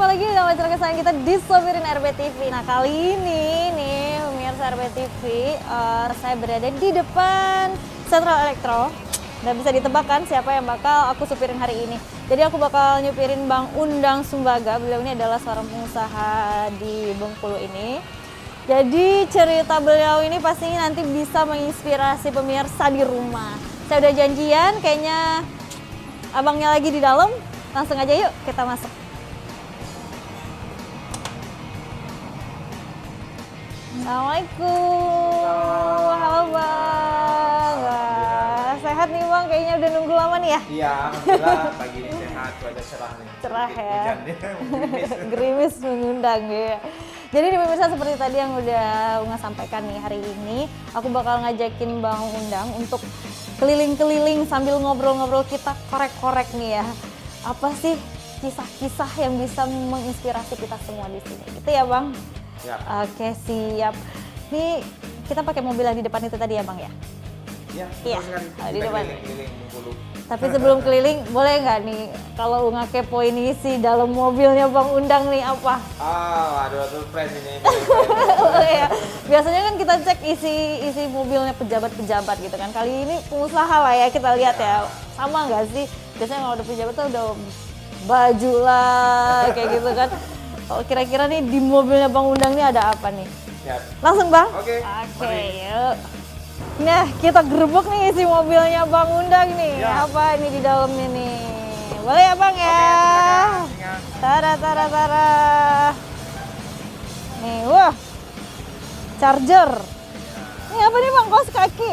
jumpa lagi dalam acara kesayangan kita di Sopirin RB TV. Nah kali ini nih pemirsa RB TV, saya berada di depan Sentral Elektro. Dan bisa ditebakkan siapa yang bakal aku supirin hari ini. Jadi aku bakal nyupirin Bang Undang Sumbaga. Beliau ini adalah seorang pengusaha di Bengkulu ini. Jadi cerita beliau ini pastinya nanti bisa menginspirasi pemirsa di rumah. Saya udah janjian, kayaknya abangnya lagi di dalam. Langsung aja yuk kita masuk. Assalamualaikum. Halo Bang. Wah, sehat nih Bang, kayaknya udah nunggu lama nih ya? Iya, alhamdulillah pagi ini sehat, cuaca cerah nih. Cerah ya. Hujannya gerimis. Gerimis mengundang ya. Jadi nih pemirsa, seperti tadi yang udah Unga sampaikan nih, hari ini aku bakal ngajakin Bang Undang untuk keliling-keliling sambil ngobrol-ngobrol, kita korek-korek nih ya. Apa sih kisah-kisah yang bisa menginspirasi kita semua di sini? Gitu ya Bang? Ya. Oke, siap. Nih kita pakai mobil yang di depan itu tadi ya Bang ya? Iya, di depan. Keliling Bengkulu. Tapi sebelum keliling, boleh nggak nih kalau Unga kepo ini isi dalam mobilnya Bang Undang nih apa? Aduh, surprise ini. Boleh ya. Biasanya kan kita cek isi mobilnya pejabat-pejabat gitu kan. Kali ini pengusaha lah ya, kita lihat ya. Sama nggak sih? Biasanya kalau udah pejabat tuh udah baju lah kayak gitu kan. Kalau kira-kira nih di mobilnya Bang Undang nih ada apa nih? Siap. Langsung Bang? Oke, Yuk. Nah, kita gerbek nih isi mobilnya Bang Undang nih. Ya. Apa ini di dalamnya nih? Boleh ya Bang ya? Silakan. Tara. Nih, wah. Charger. Ini apa nih Bang? Kaos kaki.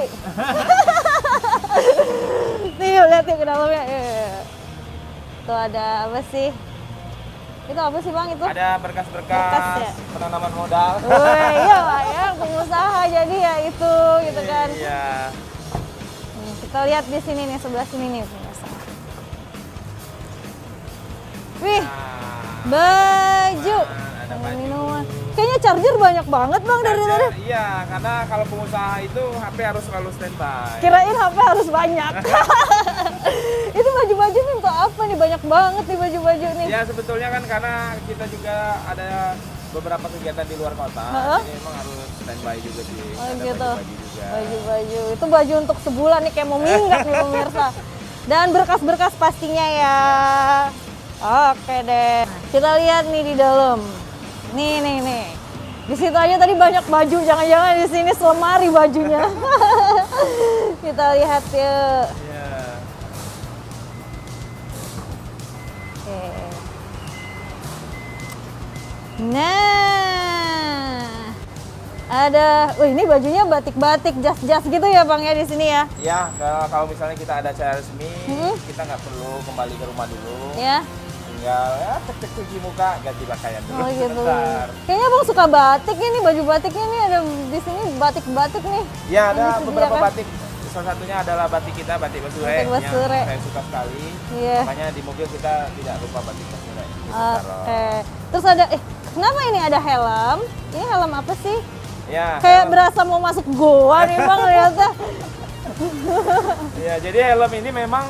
Nih, lihat yuk ke dalamnya. Tuh ada apa sih? Itu apa sih Bang itu? Ada Berkas berkas-berkas ya? penanaman modal. Wih, iya lah ya, pengusaha jadi ya itu gitu kan. Iya. Nih, kita lihat di sini nih, sebelah sini nih pemirsa. Wih, baju. Ada baju. Minuman. Kayaknya charger banyak banget Bang dari tadi. Iya, karena kalau pengusaha itu HP harus selalu standby. Kirain HP harus banyak. Itu baju-baju nih untuk apa nih? Banyak banget nih baju-baju nih. Ya sebetulnya kan karena kita juga ada beberapa kegiatan di luar kota, jadi memang harus standby juga sih. Oh Ada gitu. baju-baju juga. Baju-baju. Itu baju untuk sebulan nih, kayak mau minggat nih pemirsa. Dan berkas-berkas pastinya ya. Oke deh. Kita lihat nih di dalam. Nih. Di situ aja tadi banyak baju, jangan-jangan di sini selemari bajunya. Kita lihat yuk. Iya. Oke. Nah, ada, ini bajunya batik-batik, jas-jas gitu ya Bang ya di sini ya? Ya, kalau misalnya kita ada acara resmi, kita nggak perlu kembali ke rumah dulu. Ya. Tinggal ya cek cuci muka, ganti pakaian dulu. Oh gitu. Sebentar. Kayaknya Bang suka batik ini, baju batiknya nih ada di sini batik-batik nih. Ya, ada Yang beberapa disediakan. batik. Salah satunya adalah batik kita, batik Basure, Batik Basure. yang saya suka sekali. Iya. Makanya di mobil kita tidak lupa batik Basure. Kita taruh. Oke. Terus ada, kenapa ini ada helm? Ini helm apa sih? Ya, Kayak helm. berasa mau masuk goa nih Bang ternyata. Ya, jadi helm ini memang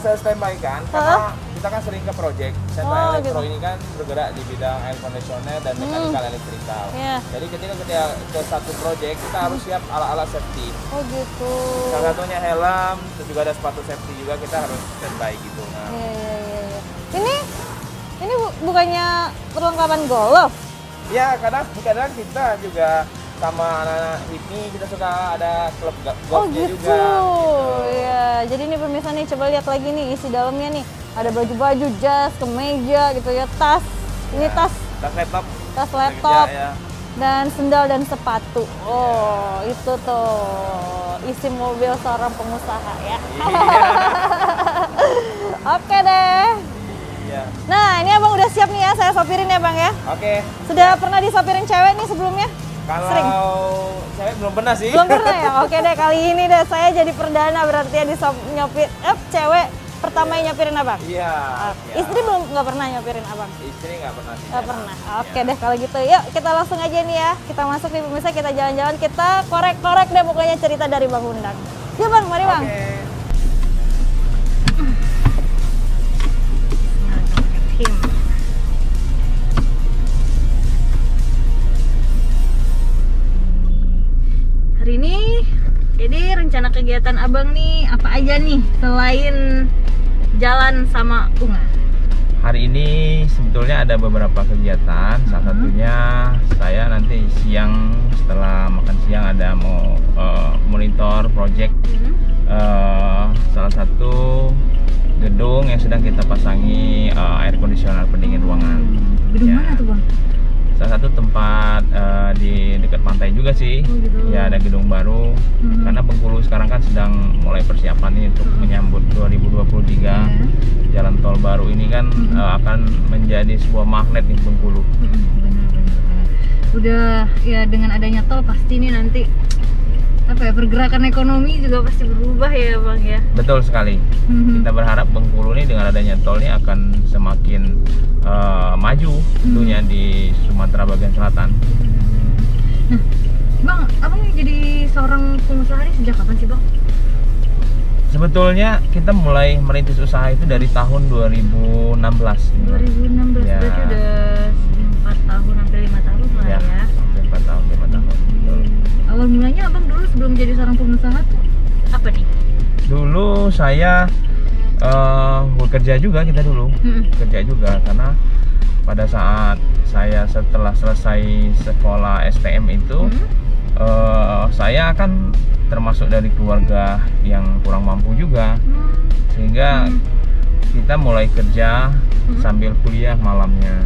saya standby kan karena kita kan sering ke project. Sentral Elektro gitu. ini kan bergerak di bidang air conditioner dan mechanical elektrikal. Iya. Jadi ketika ke satu project kita harus siap alat-alat safety. Oh gitu. Salah satunya helm, terus juga ada sepatu safety juga kita harus standby gitu. Nah, Iya. Ini bukannya perlengkapan golf? ya kadang kita juga sama anak-anak HIPMI kita suka ada klub Oh golfnya gitu. juga. Gitu. Ya, jadi nih pemirsa nih, coba lihat lagi nih isi dalamnya nih. Ada baju-baju, jas, kemeja gitu ya, tas. Ini Ya, tas laptop. laptop. Kerja, ya. Dan sendal dan sepatu. Oh, itu tuh isi mobil seorang pengusaha ya. Iya. Oke deh. Iya. Nah, ini Abang udah siap nih ya, saya sopirin ya Bang ya. Oke. Sudah pernah disopirin cewek nih sebelumnya? Kalau Sering? cewek belum pernah sih. Belum pernah ya? Oke deh, kali ini deh saya jadi perdana berarti ya nyopir, cewek pertama yang nyopirin Abang. Iya. Ya. Istri nggak pernah nyopirin Abang? Istri nggak pernah sih. Nggak pernah. Oke deh kalau gitu, yuk kita langsung aja nih ya. Kita masuk nih pemirsa, kita jalan-jalan, kita korek-korek deh pokoknya cerita dari Bang Undang. Yuk Bang, mari Bang. Oke. kegiatan abang nih apa aja nih selain jalan sama Unga? Hari ini sebetulnya ada beberapa kegiatan. Salah satunya saya nanti siang setelah makan siang ada mau monitor project salah satu gedung yang sedang kita pasangi air kondisioner pendingin ruangan. Gedung mana tuh bang? Salah satu tempat di dekat pantai juga sih. Oh, gitu. Ya ada gedung baru. Karena Bengkulu sekarang kan sedang mulai persiapan nih untuk menyambut 2023. Jalan tol baru ini kan akan menjadi sebuah magnet nih Bengkulu. Benar. Udah ya dengan adanya tol pasti nih nanti apa ya pergerakan ekonomi juga pasti berubah ya bang ya. Betul sekali. Kita berharap Bengkulu nih dengan adanya tol ini akan semakin maju tentunya di Sumatera bagian selatan. Nah, bang, abang jadi seorang pengusaha ini sejak kapan sih bang? Sebetulnya kita mulai merintis usaha itu dari tahun 2016. 2016 Ya. berarti udah 4 tahun hampir 5 tahun lah ya. Hampir 4 tahun, 5 tahun. Betul. Awal mulanya abang dulu sebelum jadi seorang pengusaha tuh apa nih? Dulu saya bekerja juga, kita dulu kerja juga karena pada saat saya setelah selesai sekolah STM itu saya kan termasuk dari keluarga yang kurang mampu juga sehingga kita mulai kerja sambil kuliah malamnya.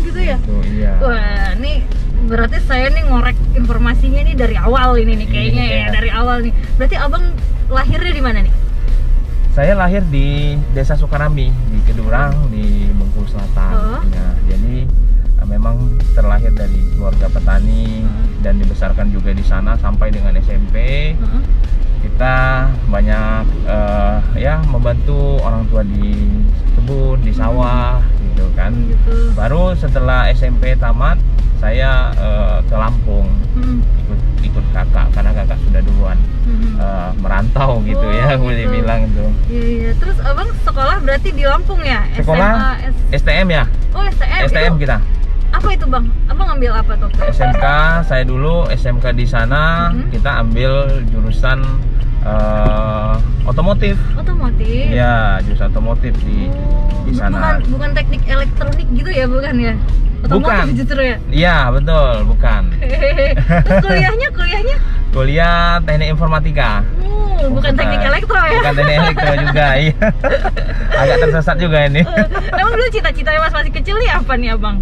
Gitu ya? Gitu, iya. Wah, nih berarti saya nih ngorek informasinya nih dari awal ini nih kayaknya Iya. ya dari awal nih. Berarti abang lahirnya di mana nih? Saya lahir di Desa Sukarambi di Kedurang di Bengkulu Selatan. Ya, jadi memang terlahir dari keluarga petani dan dibesarkan juga di sana sampai dengan SMP. Kita banyak ya membantu orang tua di kebun, di sawah, gitu kan. Gitu. Baru setelah SMP tamat saya ke Lampung ikut kakak karena kakak sudah duluan merantau gitu ya boleh gitu. bilang itu. Iya. Terus abang sekolah berarti di Lampung ya? Sekolah STM ya? Oh STM. STM itu kita. apa itu bang? Abang ngambil apa tuh? SMK saya dulu SMK di sana kita ambil jurusan otomotif. Otomotif. Ya jurusan otomotif di sana. Bukan teknik elektronik gitu ya, bukan ya? Otomotif Bukan. justru ya? Iya betul bukan. Terus kuliahnya? Kuliah teknik informatika. Bukan teknik elektro ya? Bukan teknik elektro juga, iya. Agak tersesat juga ini. Emang dulu cita-citanya pas masih kecil nih apa nih abang?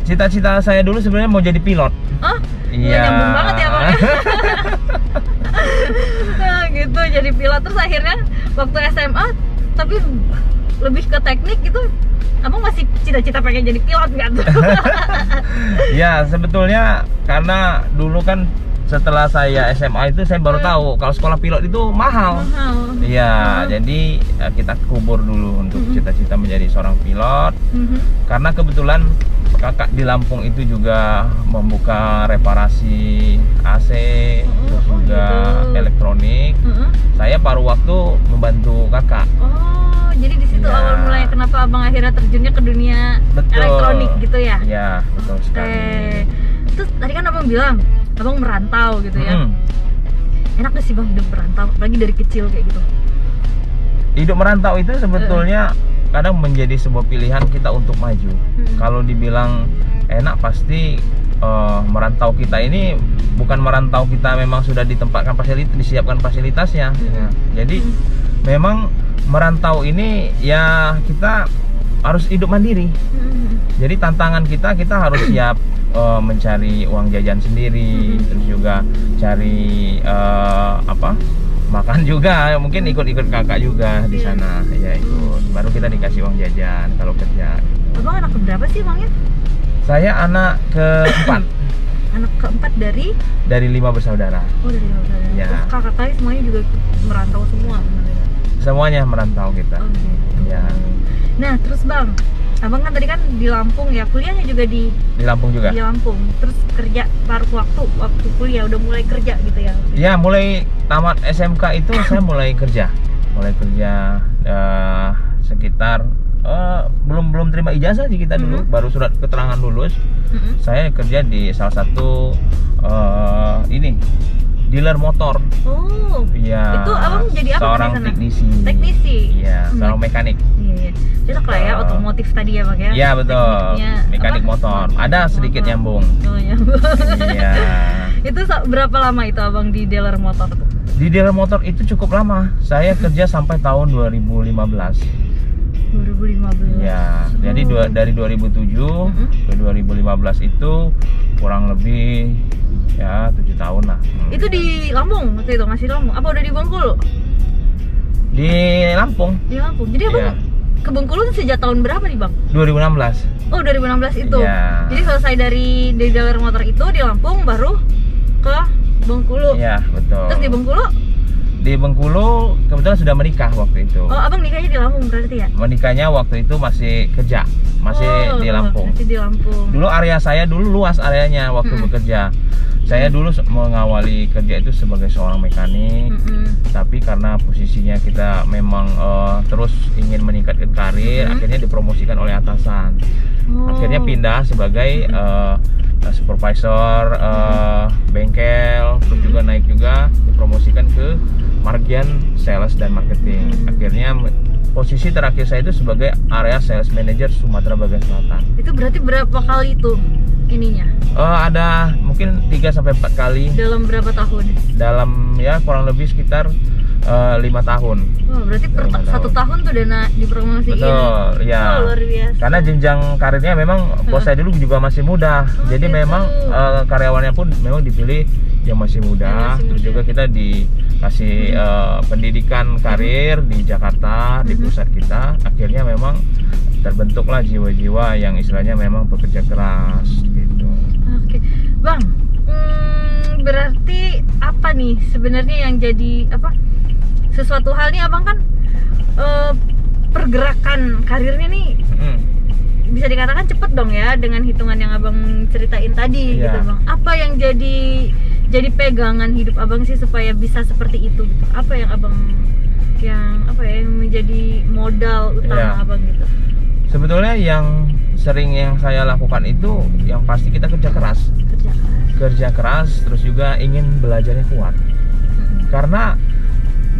Cita-cita saya dulu sebenarnya mau jadi pilot. Hah? Iya. Nggak nyambung banget ya abang. Nah, gitu jadi pilot terus akhirnya waktu SMA tapi lebih ke teknik gitu. Abang masih cita-cita pengen jadi pilot nggak tuh? Ya sebetulnya karena dulu kan setelah saya SMA itu saya baru tahu kalau sekolah pilot itu mahal. Iya, jadi kita kubur dulu untuk cita-cita menjadi seorang pilot. Karena kebetulan kakak di Lampung itu juga membuka reparasi AC, terus juga elektronik. Saya paruh waktu membantu kakak. Oh, jadi di situ Ya. awal mulai kenapa abang akhirnya terjunnya ke dunia Betul. elektronik gitu ya? Iya, betul sekali. Terus tadi kan abang bilang abang merantau gitu ya. Enak gak sih bang hidup merantau, apalagi dari kecil kayak gitu? Hidup merantau itu sebetulnya kadang menjadi sebuah pilihan kita untuk maju. Kalau dibilang enak pasti merantau kita ini bukan merantau kita memang sudah ditempatkan fasilitas, disiapkan fasilitasnya. Ya. Jadi memang merantau ini ya kita harus hidup mandiri. Jadi tantangan kita harus siap mencari uang jajan sendiri, terus juga cari makan juga, mungkin ikut kakak juga di sana, ya ikut. Baru kita dikasih uang jajan kalau kerja. Abang anak keberapa sih bang ya? Saya anak keempat. Anak keempat dari 5 bersaudara. Oh dari 5 bersaudara. Ya. Terus kakak-kakaknya semuanya juga merantau semua benar-benar. Semuanya merantau kita. Oh, gitu. Ya. Nah terus bang, abang kan tadi kan di Lampung ya, kuliahnya juga di Lampung juga. Di Lampung. Terus kerja paruh waktu kuliah udah mulai kerja gitu ya? Ya mulai tamat SMK itu saya mulai kerja. Sekitar belum terima ijazah sih kita dulu, baru surat keterangan lulus. Saya kerja di salah satu dealer motor. Oh. Iya. Itu abang jadi apa seorang di sana? teknisi. Teknisi. Iya, seorang mekanik. Iya. Cocok lah ya otomotif tadi ya Bang ya. Iya betul. Tekniknya, Mekanik apa? motor. Ada sedikit Motor. nyambung. Oh nyambung. Iya. Itu berapa lama itu abang di dealer motor tuh? Di dealer motor itu cukup lama. Saya kerja sampai tahun 2015. 2015. Ya, jadi dari 2007 ke 2015 itu kurang lebih ya 7 tahun lah. Itu di Lampung waktu itu, masih Lampung. Apa udah di Bengkulu? Di Lampung. Di Lampung. Jadi abang Iya. ke Bengkulu tuh sejak tahun berapa nih Bang? 2016. Oh 2016 itu. Iya. Jadi selesai dari dealer motor itu di Lampung baru ke Bengkulu. Iya, betul. Terus di Bengkulu? Di Bengkulu kebetulan sudah menikah waktu itu. Oh abang nikahnya di Lampung berarti ya? Menikahnya waktu itu masih kerja, masih di Lampung. Masih di Lampung. Dulu area saya dulu luas areanya waktu bekerja. Saya dulu mengawali kerja itu sebagai seorang mekanik, tapi karena posisinya kita memang terus ingin meningkatkan karir, akhirnya dipromosikan oleh atasan. Akhirnya pindah sebagai supervisor bengkel, terus juga naik juga dipromosikan ke bagian sales dan marketing. Akhirnya posisi terakhir saya itu sebagai area sales manager Sumatera bagian selatan. Itu berarti berapa kali itu ininya? Ada mungkin 3-4 kali Dalam berapa tahun? dalam ya kurang lebih sekitar 5 tahun. Wah, berarti per 5 satu tahun tuh udah dipromosiin. Betul, ya. Oh, luar biasa. Karena jenjang karirnya memang bos saya dulu juga masih muda. Jadi gitu. memang karyawannya pun memang dipilih yang masih muda. Terus juga kita dikasih pendidikan karir di Jakarta, di pusat kita. Akhirnya memang terbentuklah jiwa-jiwa yang istilahnya memang bekerja keras gitu. Oke, Bang. Berarti apa nih sebenarnya yang jadi apa? Sesuatu hal nih abang kan pergerakan karirnya nih bisa dikatakan cepet dong ya dengan hitungan yang abang ceritain tadi gitu Bang. Apa yang jadi pegangan hidup abang sih supaya bisa seperti itu gitu? Apa yang abang yang menjadi modal utama abang gitu? Sebetulnya yang sering yang saya lakukan itu yang pasti kita kerja keras terus juga ingin belajarnya kuat. Karena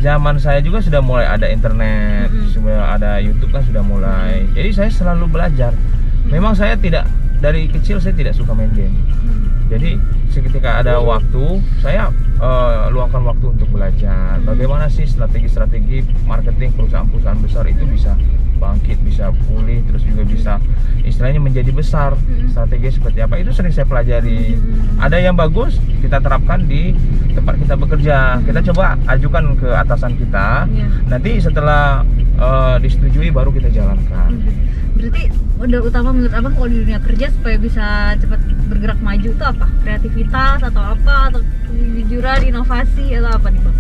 zaman saya juga sudah mulai ada internet, sudah ada YouTube kan sudah mulai. Jadi saya selalu belajar. Memang saya dari kecil saya tidak suka main game. Jadi ketika ada waktu, saya luangkan waktu untuk belajar. Bagaimana sih strategi-strategi marketing perusahaan-perusahaan besar itu bisa bangkit, bisa pulih, terus juga bisa istilahnya menjadi besar. Strategi seperti apa itu sering saya pelajari. Ada yang bagus kita terapkan di tempat kita bekerja. Kita coba ajukan ke atasan kita. Nanti setelah disetujui baru kita jalankan. Berarti modal utama menurut abang kalau di dunia kerja supaya bisa cepat bergerak maju itu apa? Kreativitas atau apa? Atau kejujuran, inovasi atau apa nih Bang?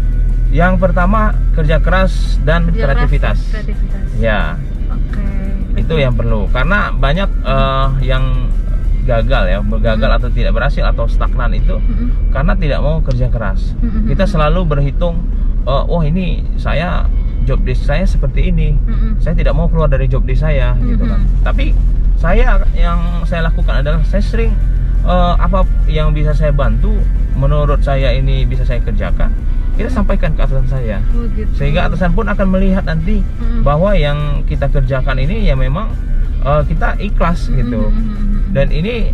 Yang pertama kerja keras dan kreativitas. Ya. Oke. Itu yang perlu. Karena banyak yang gagal atau tidak berhasil atau stagnan itu karena tidak mau kerja keras. Kita selalu berhitung, ini saya job desk saya seperti ini, saya tidak mau keluar dari job desk saya, gitu kan. Tapi yang saya lakukan adalah saya sering apa yang bisa saya bantu, menurut saya ini bisa saya kerjakan, kita sampaikan ke atasan saya, sehingga atasan pun akan melihat nanti bahwa yang kita kerjakan ini ya memang kita ikhlas gitu, dan ini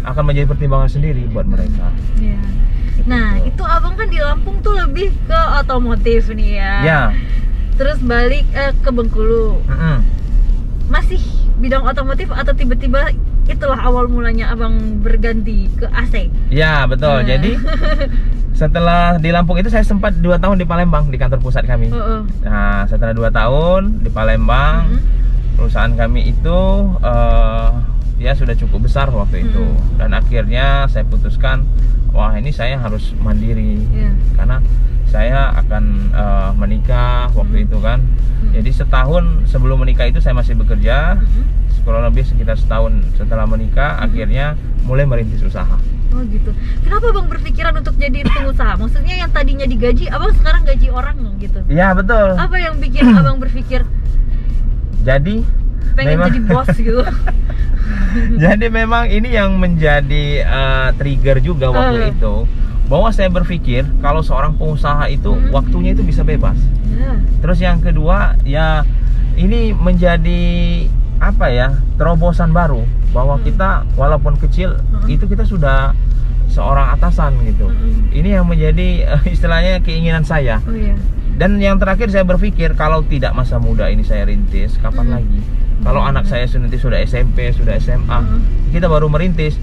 akan menjadi pertimbangan sendiri buat mereka. Nah, itu abang kan di Lampung tuh lebih ke otomotif nih ya. Terus balik ke Bengkulu. Masih bidang otomotif atau tiba-tiba itulah awal mulanya abang berganti ke AC? Ya, betul. Jadi setelah di Lampung itu saya sempat 2 tahun di Palembang di kantor pusat kami. Nah, setelah 2 tahun di Palembang, perusahaan kami itu ya sudah cukup besar waktu itu, dan akhirnya saya putuskan, wah ini saya harus mandiri, karena saya akan menikah waktu itu kan. Jadi setahun sebelum menikah itu saya masih bekerja, kurang lebih sekitar setahun setelah menikah akhirnya mulai merintis usaha. Oh gitu. Kenapa Bang berpikiran untuk jadi pengusaha? Maksudnya yang tadinya digaji, abang sekarang gaji orang gitu? Iya betul. Apa yang bikin abang berpikir jadi pengen jadi bos gitu? Jadi memang ini yang menjadi trigger juga waktu itu, bahwa saya berpikir kalau seorang pengusaha itu waktunya itu bisa bebas. Terus yang kedua ya ini menjadi apa ya, terobosan baru bahwa kita walaupun kecil itu kita sudah seorang atasan gitu. Ini yang menjadi istilahnya keinginan saya. Dan yang terakhir saya berpikir kalau tidak masa muda ini saya rintis, kapan lagi? Kalau anak saya nanti sudah SMP, sudah SMA, kita baru merintis,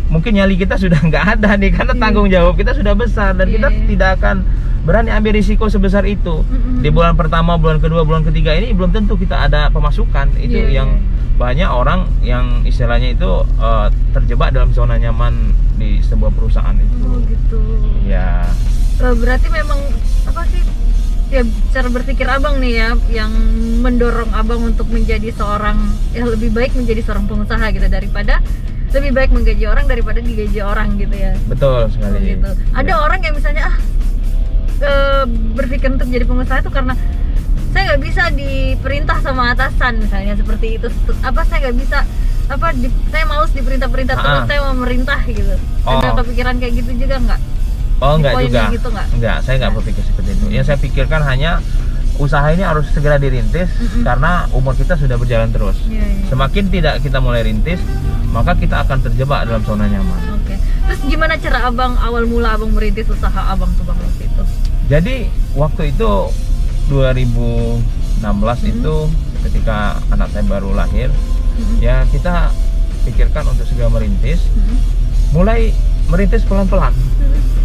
mungkin nyali kita sudah nggak ada nih, karena tanggung jawab kita sudah besar dan kita tidak akan berani ambil risiko sebesar itu. Di bulan pertama, bulan kedua, bulan ketiga ini belum tentu kita ada pemasukan. Itu yang banyak orang yang istilahnya itu terjebak dalam zona nyaman di sebuah perusahaan itu. Oh gitu. Ya. Berarti memang apa sih? Ya cara berpikir abang nih ya yang mendorong abang untuk menjadi seorang, ya lebih baik menjadi seorang pengusaha gitu daripada lebih baik menggaji orang daripada digaji orang gitu ya. Betul sekali. Gitu. Ada orang yang misalnya berpikir untuk jadi pengusaha itu karena saya nggak bisa diperintah sama atasan misalnya seperti itu. Apa saya nggak bisa saya males diperintah-perintah terus saya mau merintah gitu. Ada kepikiran kayak gitu juga nggak? Oh enggak juga, gitu, enggak, saya nggak berpikir seperti itu. Yang saya pikirkan hanya usaha ini harus segera dirintis karena umur kita sudah berjalan terus. Semakin tidak kita mulai rintis, maka kita akan terjebak dalam zona nyaman. Oke. Terus gimana cara abang awal mula abang merintis usaha abang tuh bang waktu itu? Jadi waktu itu 2016 itu ketika anak saya baru lahir, ya kita pikirkan untuk segera merintis. Mulai merintis pelan-pelan.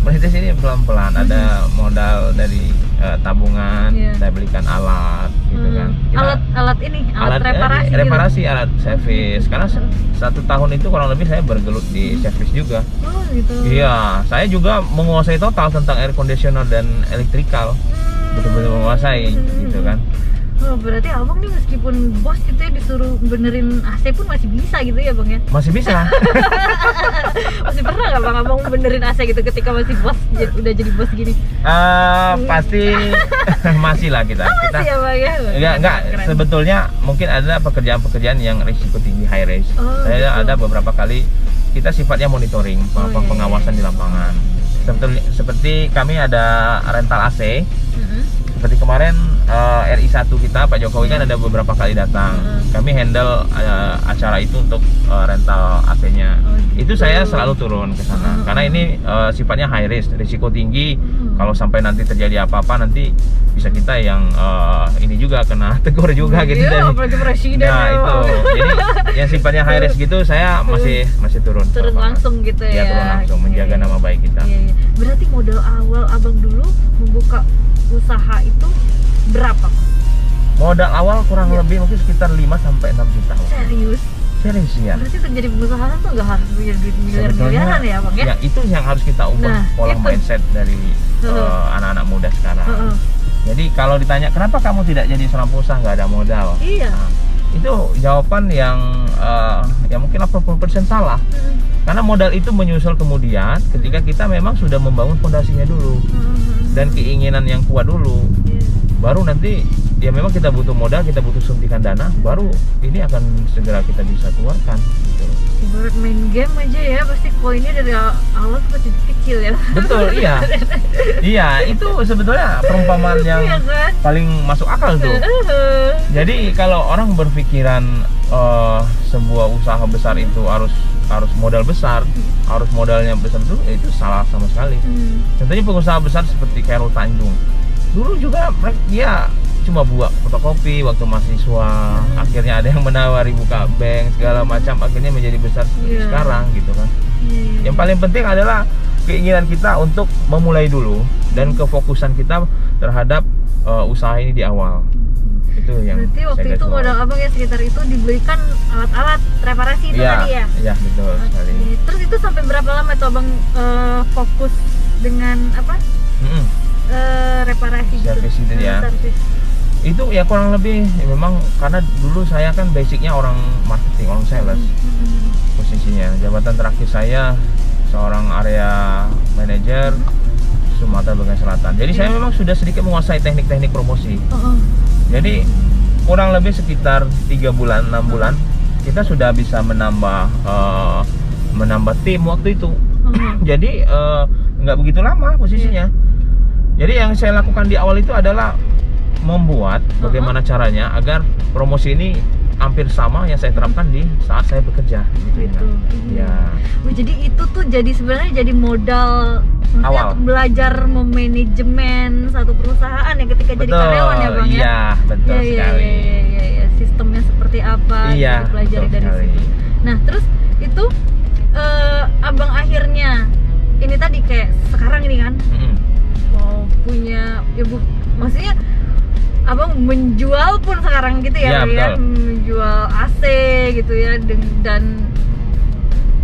Merintis ini pelan-pelan, ada modal dari tabungan, saya belikan alat gitu kan. Alat reparasi, alat servis. Karena 1 tahun itu kurang lebih saya bergelut di servis juga. Oh gitu. Iya, saya juga menguasai total tentang air conditioner dan elektrikal. Betul-betul menguasai gitu kan. Oh, berarti abang nih meskipun bos gitu ya disuruh benerin AC pun masih bisa gitu ya bang ya? Masih bisa. Masih pernah nggak bang abang benerin AC gitu ketika masih bos, udah jadi bos gini? Pasti masih lah kita. Masih ya bang ya? Enggak, sebetulnya mungkin ada pekerjaan-pekerjaan yang risiko tinggi, high risk. Saya gitu. ada beberapa kali kita sifatnya monitoring, pengawasan di lapangan. Seperti kami ada rental AC. Seperti kemarin RI1 kita Pak Jokowi kan ada beberapa kali datang. Kami handle acara itu untuk rental AC-nya. Itu saya selalu turun ke sana karena ini sifatnya high risk, risiko tinggi. Kalau sampai nanti terjadi apa-apa nanti bisa kita yang ini juga kena tegur juga gitu. Apalagi presiden. Nah itu, jadi yang sifatnya high risk gitu saya masih turun langsung gitu ya. Turun langsung menjaga nama baik kita. Berarti modal awal abang dulu membuka usaha itu berapa? Modal awal kurang lebih mungkin sekitar 5 sampai 6 juta. Serius ya. Berarti untuk jadi pengusaha tuh nggak harus punya duit miliaran ya bang ya? Ya itu yang harus kita ubah pola mindset dari anak-anak muda sekarang. Jadi kalau ditanya kenapa kamu tidak jadi seorang pengusaha nggak ada modal? Itu jawaban yang ya mungkin 80% salah. Karena modal itu menyusul kemudian ketika kita memang sudah membangun fondasinya dulu dan keinginan yang kuat dulu. Baru nanti ya memang kita butuh modal, kita butuh suntikan dana, baru ini akan segera kita bisa keluarkan gitu. Ibarat main game aja ya, pasti koinnya dari awal masih kecil ya. Betul, iya. Iya, itu sebetulnya perumpamaan yang paling masuk akal tuh. Jadi kalau orang berpikiran sebuah usaha besar itu harus modal besar, harus modalnya besar itu salah sama sekali. Contohnya pengusaha besar seperti Khairul Tanjung. Dulu juga dia cuma buat fotokopi waktu mahasiswa, akhirnya ada yang menawari buka bank segala macam, akhirnya menjadi besar sekarang gitu kan. Yang paling penting adalah keinginan kita untuk memulai dulu dan kefokusan kita terhadap usaha ini di awal. Itu yang berarti waktu itu modal abang ya sekitar itu dibelikan alat-alat reparasi itu tadi ya? Iya betul sekali. Terus itu sampai berapa lama tuh abang fokus dengan apa? Reparasi servis gitu ya. Itu ya kurang lebih ya memang karena dulu saya kan basicnya orang marketing, orang sales. Posisinya jabatan terakhir saya seorang area manager Sumatera Bagian Selatan. Jadi saya memang sudah sedikit menguasai teknik-teknik promosi. Jadi kurang lebih sekitar 3 bulan, 6 bulan kita sudah bisa menambah tim waktu itu. Jadi nggak begitu lama posisinya. Jadi yang saya lakukan di awal itu adalah membuat bagaimana caranya agar promosi ini hampir sama yang saya terapkan di saat saya bekerja gitu ya. Jadi itu tuh jadi sebenarnya jadi modal awal belajar memanajemen satu perusahaan ya ketika jadi karyawan ya Bang ya. Iya, betul sekali. Iya, sistemnya seperti apa Iya, dipelajari dari sekali. situ. Nah, terus itu Abang akhirnya ini tadi kayak sekarang ini kan mau punya ya Bu, maksudnya Abang menjual pun sekarang gitu ya, Iya, betul. menjual AC gitu ya dan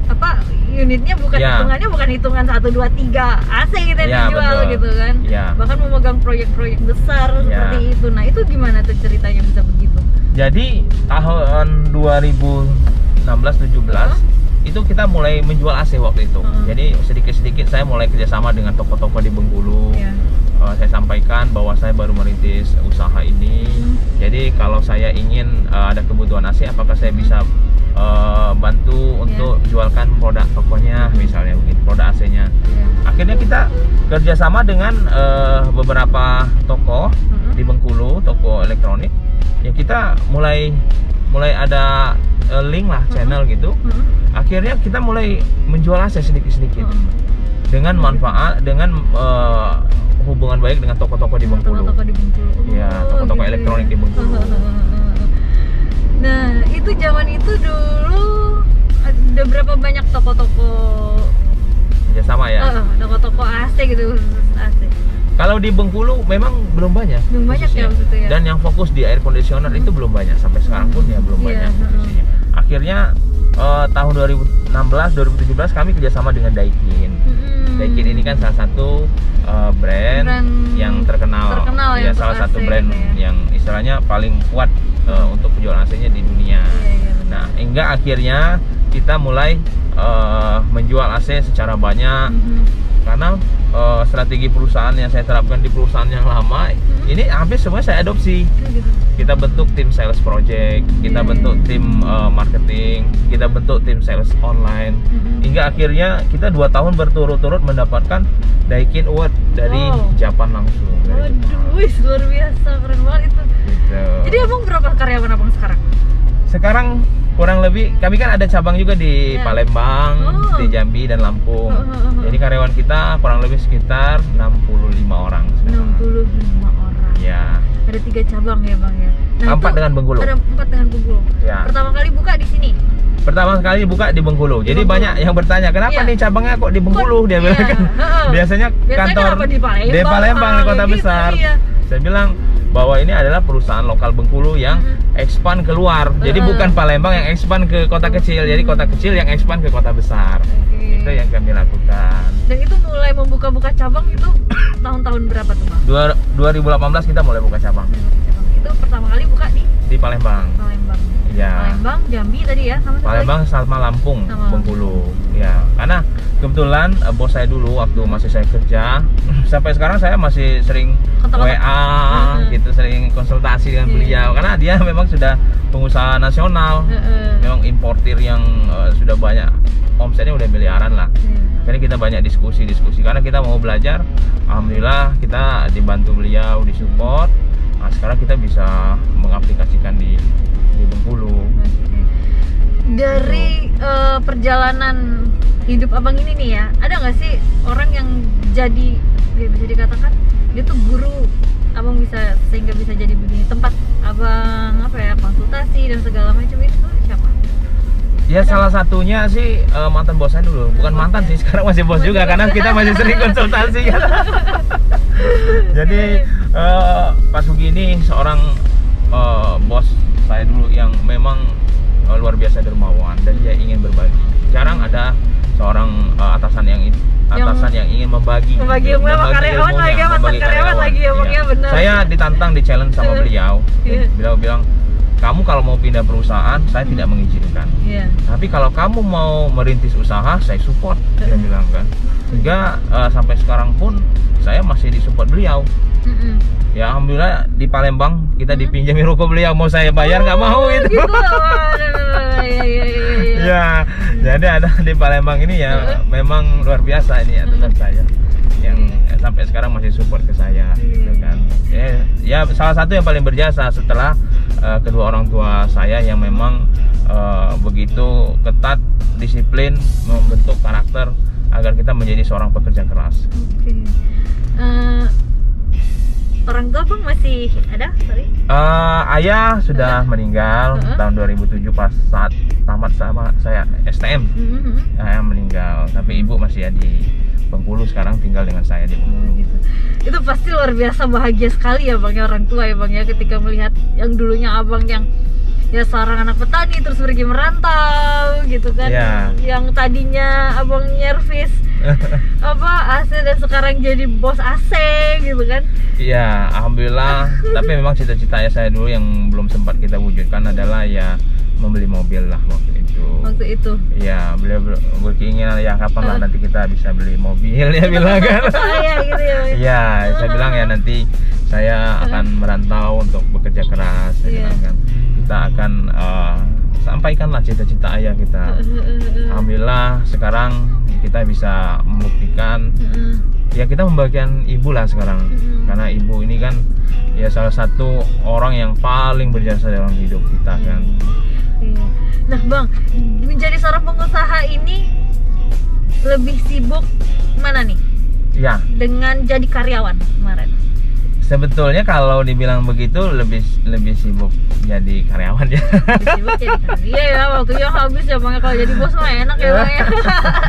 apa unitnya bukan Ya. hitungannya bukan hitungan 1 2 3 AC gitu yang Ya, dijual betul. gitu kan. Ya. Bahkan memegang proyek-proyek besar Ya. seperti itu. Nah, itu gimana tuh ceritanya bisa begitu? Jadi tahun 2016-17 itu kita mulai menjual AC waktu itu. Jadi sedikit-sedikit saya mulai kerjasama dengan toko-toko di Bengkulu. Ya. Saya sampaikan bahwa saya baru merintis usaha ini. Jadi kalau saya ingin ada kebutuhan AC, apakah saya bisa bantu untuk jualkan produk tokonya, misalnya begitu, produk AC-nya. Akhirnya kita kerjasama dengan beberapa toko di Bengkulu, toko elektronik. Ya kita mulai ada link lah, channel gitu. Akhirnya kita mulai menjual AC sedikit-sedikit dengan manfaat, dengan hubungan baik dengan toko-toko di Bengkulu. Toko-toko di Bengkulu. Ya, toko-toko elektronik di Bengkulu. Nah, itu zaman itu dulu ada berapa banyak toko-toko Kerjasama ya. toko-toko AC gitu, khusus AC. Kalau di Bengkulu memang belum banyak. Belum banyak ya khususnya. waktu itu ya. Dan yang fokus di air conditioner itu belum banyak, sampai sekarang pun ya belum banyak posisinya. Akhirnya tahun 2016-2017 kami kerjasama dengan Daikin. Daikin ini kan salah satu brand yang terkenal ya, ya salah untuk satu AC brand gitu ya. yang istilahnya paling kuat untuk penjualan AC-nya di dunia. Nah, hingga akhirnya kita mulai menjual AC secara banyak. Karena strategi perusahaan yang saya terapkan di perusahaan yang lama ini hampir semua saya adopsi. Kita bentuk tim sales project, kita bentuk tim marketing, kita bentuk tim sales online, hingga akhirnya kita 2 tahun berturut-turut mendapatkan Daikin Award dari Jepang langsung. Waduh, wih, luar biasa, keren banget itu. Gitu. Jadi Abang berapa karyawan Abang sekarang? Sekarang kurang lebih, kami kan ada cabang juga di Palembang, di Jambi dan Lampung. Jadi karyawan kita kurang lebih sekitar 65 orang sekarang. 65 orang. Ya. Ada 3 cabang ya Bang ya. Nah, 4 dengan Bengkulu. Ada 4 dengan Bengkulu. Ya. Pertama kali buka di sini. Pertama kali buka di Bengkulu. Jadi banyak yang bertanya, kenapa nih cabangnya kok di Bengkulu? Dia bilang kan. Biasanya kantor kenapa di Palembang, di kota gitu, besar. iya. Saya bilang bahwa ini adalah perusahaan lokal Bengkulu yang expand keluar. Jadi bukan Palembang yang expand ke kota kecil, jadi kota kecil yang expand ke kota besar. Itu yang kami lakukan. Dan itu mulai membuka-buka cabang itu tahun-tahun berapa tuh Bang? 2018 kita mulai buka cabang. Itu pertama kali buka di Palembang. Palembang. Ya. Palembang, Jambi tadi ya, sama satu Palembang lagi? sama Lampung, Sama Bengkulu. Ya, karena kebetulan bos saya dulu waktu masih saya kerja, sampai sekarang saya masih sering Kontak-kontak. WA gitu, sering konsultasi dengan beliau karena dia memang sudah pengusaha nasional. Memang importir yang sudah banyak, omsetnya udah miliaran lah. Jadi kita banyak diskusi karena kita mau belajar. Alhamdulillah kita dibantu beliau, disupport. Nah, sekarang kita bisa mengaplikasikan di Bengkulu. Dari perjalanan hidup Abang ini nih ya, ada nggak sih orang yang jadi bisa dikatakan dia tuh guru Abang bisa sehingga bisa jadi begini, tempat Abang apa ya, konsultasi dan segala macam itu siapa? Ya salah satunya sih mantan bos saya dulu, bukan mantan sih, sekarang masih bos juga karena kita masih sering konsultasi. Jadi Pak Sugi ini seorang bos saya dulu yang memang luar biasa dermawan dan dia ingin berbagi. Jarang ada seorang atasan yang ingin membagi ilmu sama karyawan lagi, mantan karyawan lagi ya Bang ya, benar. Saya ditantang, di challenge sama beliau. Beliau bilang, kamu kalau mau pindah perusahaan saya tidak mengizinkan. Tapi kalau kamu mau merintis usaha saya support, dia bilang kan. Hingga sampai sekarang pun saya masih disupport beliau. Ya alhamdulillah di Palembang kita dipinjami ruko beliau, mau saya bayar nggak mau gitu. Ya, jadi ada di Palembang ini ya memang luar biasa ini ya teman saya. sampai sekarang masih support ke saya gitu kan. Ya salah satu yang paling berjasa setelah kedua orang tua saya yang memang begitu ketat disiplin membentuk karakter agar kita menjadi seorang pekerja keras. Oke. Orang tua Bang masih ada? Sorry. Ayah sudah meninggal tahun 2007 pas saat tamat sama saya STM. Ayah meninggal, tapi ibu masih di Bengkulu, sekarang tinggal dengan saya di Bengkulu. Gitu. Itu pasti luar biasa bahagia sekali ya Bang ya, orang tua ya Bang ya, ketika melihat yang dulunya Abang yang ya seorang anak petani terus pergi merantau gitu kan. Yang tadinya Abang nyervis AC dan sekarang jadi bos AC gitu kan. Iya, alhamdulillah. Tapi memang cita-cita saya dulu yang belum sempat kita wujudkan adalah ya membeli mobil lah waktu itu. Iya, beliau berkeinginan ya kapan lah nanti kita bisa beli mobil ya bilang kan. Iya gitu ya. Iya, saya bilang ya nanti saya akan merantau untuk bekerja keras. Saya bilang kan kita akan sampaikanlah cita-cita ayah kita. Alhamdulillah sekarang kita bisa membuktikan ya kita membagikan ibu lah sekarang, karena ibu ini kan ya salah satu orang yang paling berjasa dalam hidup kita kan. Nah Bang, menjadi seorang pengusaha ini lebih sibuk mana nih? Ya. Dengan jadi karyawan kemarin. Sebetulnya kalau dibilang begitu lebih sibuk jadi karyawan ya. Lebih sibuk jadi karyawan. Iya ya, waktunya habis ya Bang. Kalau jadi bos mah enak ya Bang ya.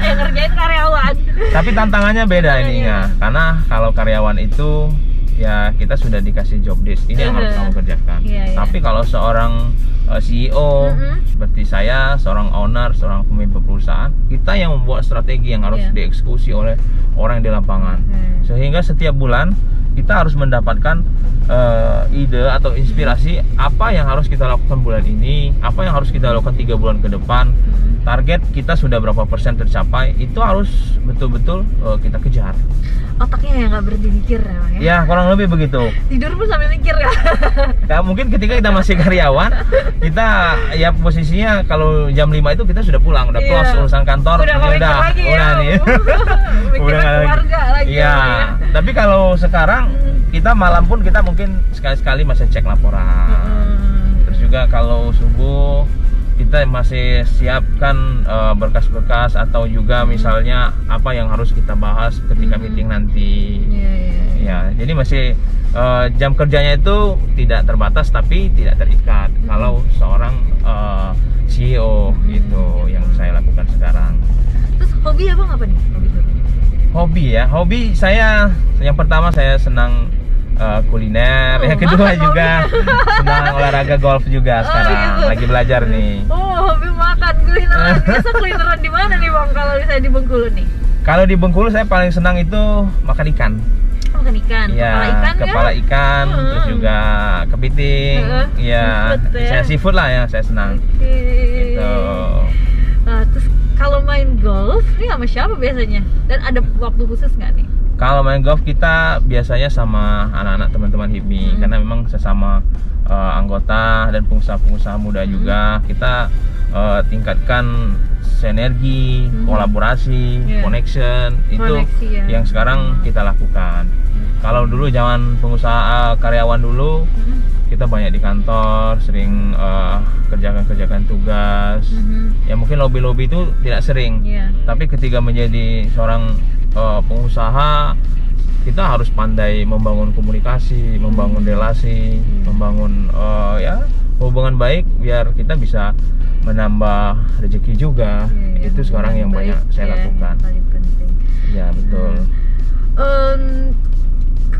Yang ngerjain karyawan. Tapi tantangannya beda ininya. Karena kalau karyawan itu ya kita sudah dikasih job desk. Ini yang harus kamu kerjakan. Tapi kalau seorang CEO seperti saya, seorang owner, seorang pemimpin perusahaan, kita yang membuat strategi yang harus dieksekusi oleh orang di lapangan. Sehingga setiap bulan kita harus mendapatkan ide atau inspirasi apa yang harus kita lakukan bulan ini, apa yang harus kita lakukan 3 bulan ke depan. Target kita sudah berapa persen tercapai, itu harus betul-betul kita kejar. Otaknya yang nggak berhenti mikir ya Bang ya? Ya kurang lebih begitu. Tidur pun sambil mikir ya? Nah, mungkin ketika kita masih karyawan, kita ya posisinya kalau jam 5 itu kita sudah pulang, udah close urusan kantor, udah nih. Udah keluarga lagi. Iya. Tapi kalau sekarang kita malam pun kita mungkin sekali-sekali masih cek laporan. Terus juga kalau subuh kita masih siapkan berkas-berkas atau juga misalnya apa yang harus kita bahas ketika meeting nanti. Ya, jadi masih jam kerjanya itu tidak terbatas tapi tidak terikat. Kalau seorang CEO gitu yang saya lakukan sekarang. Terus hobi Abang apa nih? Hobi saya yang pertama saya senang kuliner, yang kedua juga senang olahraga golf juga sekarang, lagi belajar nih. Hobi makan, kulineran. Biasa kulineran di mana nih Bang kalau misalnya di Bengkulu nih? Kalau di Bengkulu saya paling senang itu makan ikan. Makan ikan, kepala ikan, terus juga kepiting, saya seafood lah ya, saya senang. Gitu. Terus kalau main golf, ini sama siapa biasanya? Dan ada waktu khusus nggak nih? Kalau main golf kita biasanya sama anak-anak teman-teman HIPMI, karena memang sesama anggota dan pengusaha-pengusaha muda juga kita tingkatkan sinergi, kolaborasi, connection itu yang sekarang kita lakukan. Kalau dulu zaman pengusaha karyawan dulu kita banyak di kantor, sering kerjakan tugas. Ya mungkin lobby-lobby itu tidak sering. Tapi ketika menjadi seorang pengusaha, kita harus pandai membangun komunikasi, membangun relasi, membangun hubungan baik biar kita bisa menambah rezeki juga. Itu sekarang yang banyak saya lakukan. Ya betul.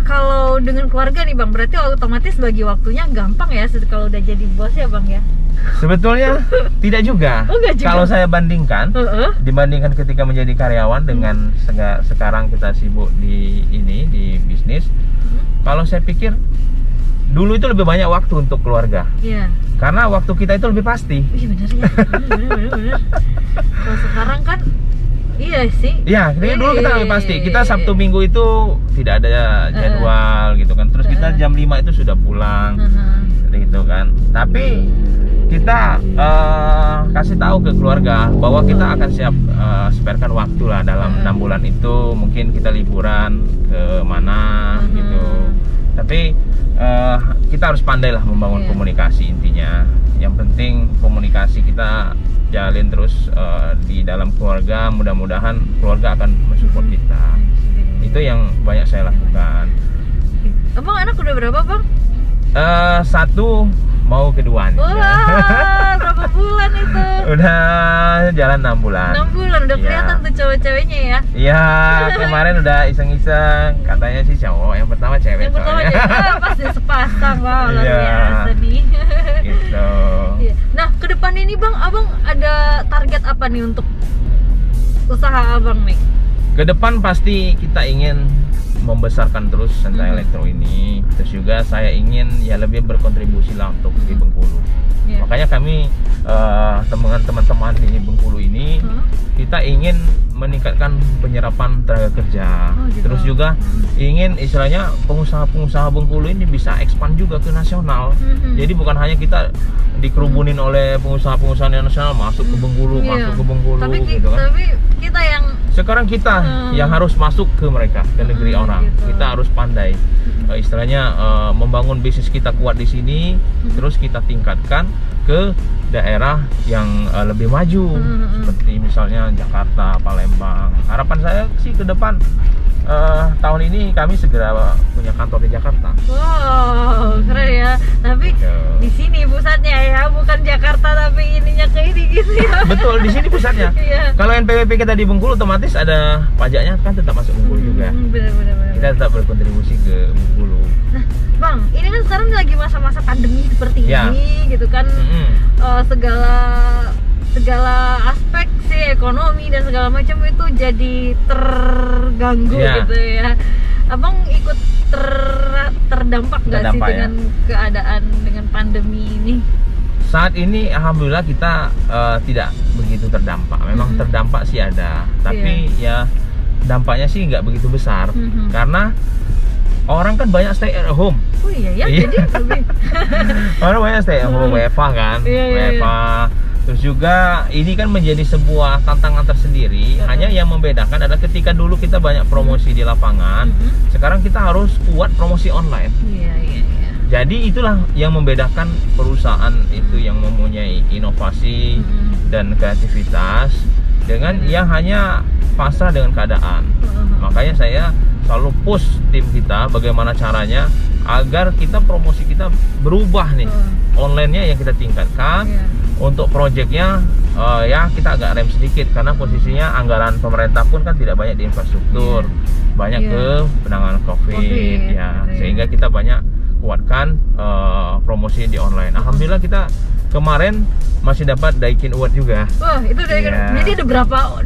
Kalau dengan keluarga nih Bang, berarti otomatis bagi waktunya gampang ya kalau udah jadi bos ya Bang ya? Sebetulnya tidak juga. Kalau saya bandingkan, dibandingkan ketika menjadi karyawan dengan sekarang kita sibuk di bisnis. Kalau saya pikir dulu itu lebih banyak waktu untuk keluarga. Karena waktu kita itu lebih pasti. Iya benar ya. Benar. Kalau sekarang kan iya sih. Iya, dulu kita lebih pasti. Kita Sabtu Minggu itu tidak ada jadwal gitu kan. Terus kita jam 5 itu sudah pulang. Gitu kan. Tapi kita kasih tahu ke keluarga bahwa kita akan siap sparekan waktu lah dalam 6 bulan itu, mungkin kita liburan ke mana gitu. Tapi kita harus pandai lah membangun komunikasi intinya. Yang penting komunikasi kita jalin terus di dalam keluarga. Mudah-mudahan keluarga akan mensupport kita. Itu yang banyak saya lakukan. Abang anak udah berapa, Bang? 1 mau kedua nih. Wah, berapa bulan itu? Udah jalan 6 bulan. 6 bulan udah kelihatan tuh cowok-ceweknya ya. Iya, kemarin udah iseng-iseng, katanya sih cowok, yang pertama cewek. Yang pertama soalnya. cewek, pasti sepasang, wah luar Iya. biasa nih. Gitu. Iya. Nah, ke depan ini Bang, Abang ada target apa nih untuk usaha Abang nih? Ke depan pasti kita ingin membesarkan terus Sentra Elektro ini. Terus juga saya ingin ya lebih berkontribusi lah untuk di Bengkulu. Iya. Makanya kami teman-teman di Bengkulu ini kita ingin meningkatkan penyerapan tenaga kerja. Gitu. Terus juga ingin istilahnya pengusaha-pengusaha Bengkulu ini bisa expand juga ke nasional. Jadi bukan hanya kita dikerubunin oleh pengusaha-pengusaha nasional masuk ke Bengkulu, masuk ke Bengkulu gitu kan. Tapi kita yang Sekarang kita yang harus masuk ke mereka, ke negeri orang. Gitu. Kita harus pandai istilahnya membangun bisnis kita kuat di sini, terus kita tingkatkan ke daerah yang lebih maju, seperti misalnya Jakarta, Palembang. Harapan saya sih ke depan tahun ini kami segera punya kantor di Jakarta. wow, keren ya. Tapi di sini pusatnya ya, bukan Jakarta tapi ininya ke ini gitu ya. Betul, di sini pusatnya. Iya. Kalau NPWP kita di Bengkulu otomatis ada pajaknya kan tetap masuk Bengkulu juga. Bener. Kita tetap berkontribusi ke Bengkulu. Nah, Bang, ini kan sekarang lagi masa-masa pandemi seperti Ya. ini gitu kan. Segala aspek sih ekonomi dan segala macam itu jadi terganggu gitu ya. Abang ikut terdampak nggak sih dengan keadaan dengan pandemi ini? Saat ini alhamdulillah kita tidak begitu terdampak. Memang terdampak sih ada, tapi ya dampaknya sih nggak begitu besar karena orang kan banyak stay at home. Oh iya ya, jadi lebih orang banyak stay at home, WFH kan, WFH. Terus juga ini kan menjadi sebuah tantangan tersendiri. Hanya yang membedakan adalah ketika dulu kita banyak promosi di lapangan, sekarang kita harus kuat promosi online. Iya. Jadi itulah yang membedakan perusahaan itu yang mempunyai inovasi dan kreativitas dengan yang hanya pasrah dengan keadaan. Makanya saya selalu push tim kita bagaimana caranya agar kita promosi kita berubah nih. Online-nya yang kita tingkatkan. Untuk proyeknya ya kita agak rem sedikit karena posisinya anggaran pemerintah pun kan tidak banyak di infrastruktur, banyak ke penanganan COVID ya, sehingga kita banyak kuatkan promosi di online. Alhamdulillah kita kemarin masih dapat Daikin Award juga. Wah, itu jadi